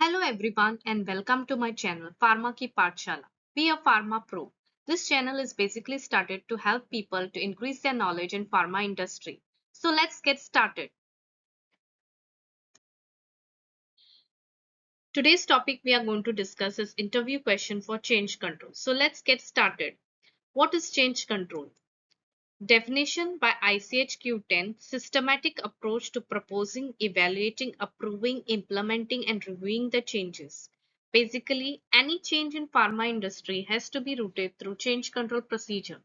Hello everyone and welcome to my channel Pharma Ki Pathshala. Be a Pharma Pro. This channel is basically started to help people to increase their knowledge in pharma industry. So let's get started. Today's topic we are going to discuss is interview question for change control. So let's get started. What is change control? Definition by ICH-Q10: systematic approach to proposing, evaluating, approving, implementing and reviewing the changes. Basically, any change in pharma industry has to be routed through change control procedure.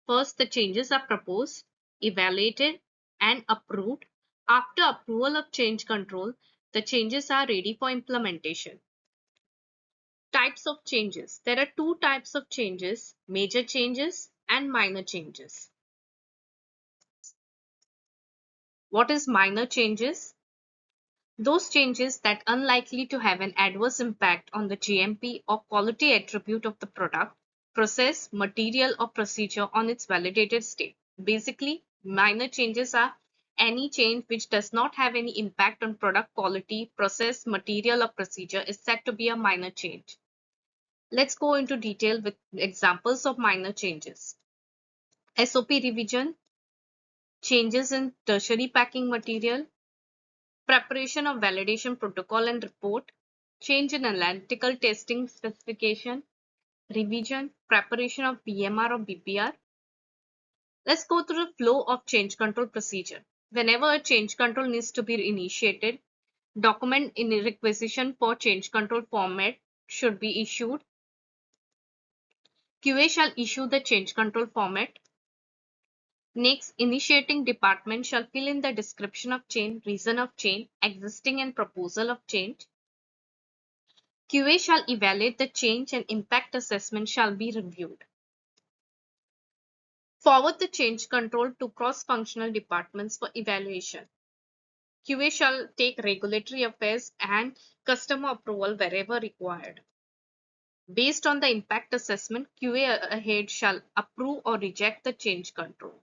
First, the changes are proposed, evaluated and approved. After approval of change control, the changes are ready for implementation. Types of changes. There are two types of changes: major changes and minor changes. What is minor changes? Those changes that are unlikely to have an adverse impact on the GMP or quality attribute of the product, process, material or procedure on its validated state. Basically, minor changes are any change which does not have any impact on product quality, process, material or procedure is said to be a minor change. Let's go into detail with examples of minor changes. SOP revision, changes in tertiary packing material, preparation of validation protocol and report, change in analytical testing specification, revision, preparation of PMR or BPR. Let's go through the flow of change control procedure. Whenever a change control needs to be initiated, document in requisition for change control format should be issued. QA shall issue the change control format. Next, initiating department shall fill in the description of change, reason of change, existing and proposal of change. QA shall evaluate the change and impact assessment shall be reviewed. Forward the change control to cross-functional departments for evaluation. QA shall take regulatory affairs and customer approval wherever required. Based on the impact assessment, QA head shall approve or reject the change control.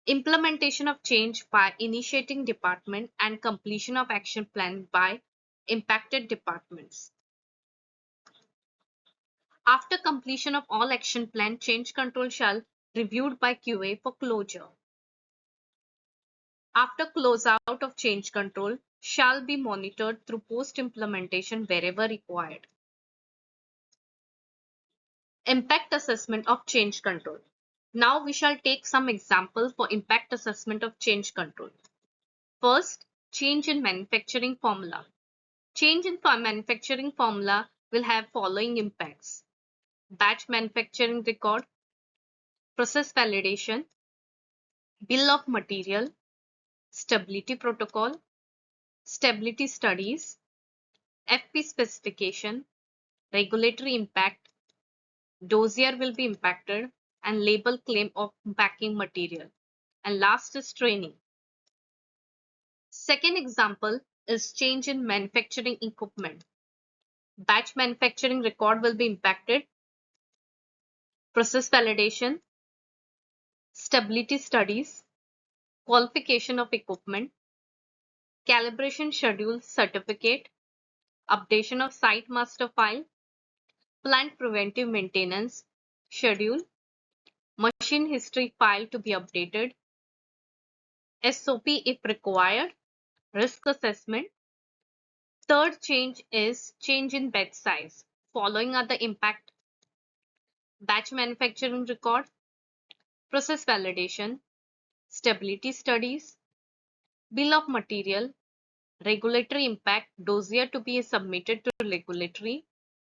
Implementation of change by initiating department and completion of action plan by impacted departments. After completion of all action plan, change control shall reviewed by QA for closure. After closeout of change control shall be monitored through post-implementation wherever required. Impact assessment of change control. Now we shall take some examples for impact assessment of change control. First, change in manufacturing formula. Change in manufacturing formula will have following impacts: batch manufacturing record, process validation, bill of material, stability protocol, stability studies, FP specification, regulatory impact, dossier will be impacted, and label claim of packing material. And last is training. Second example is change in manufacturing equipment. Batch manufacturing record will be impacted, process validation, stability studies, qualification of equipment, calibration schedule certificate, updation of site master file, plant preventive maintenance schedule, machine history file to be updated, SOP if required, risk assessment. Third change is change in batch size. Following are the impact: batch manufacturing record, process validation, stability studies, bill of material, regulatory impact, dossier to be submitted to regulatory,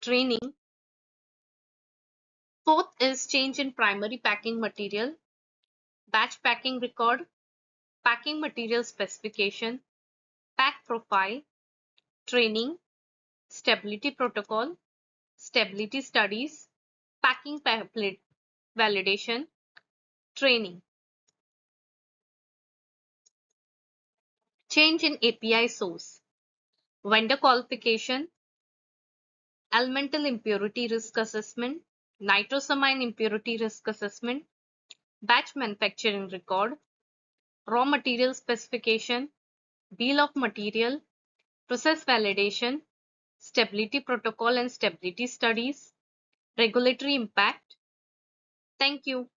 training. Fourth is change in primary packing material, batch packing record, packing material specification, pack profile, training, stability protocol, stability studies, packing validation, training. Change in API source, vendor qualification, elemental impurity risk assessment, nitrosamine impurity risk assessment, batch manufacturing record, raw material specification, bill of material, process validation, stability protocol and stability studies, regulatory impact. Thank you.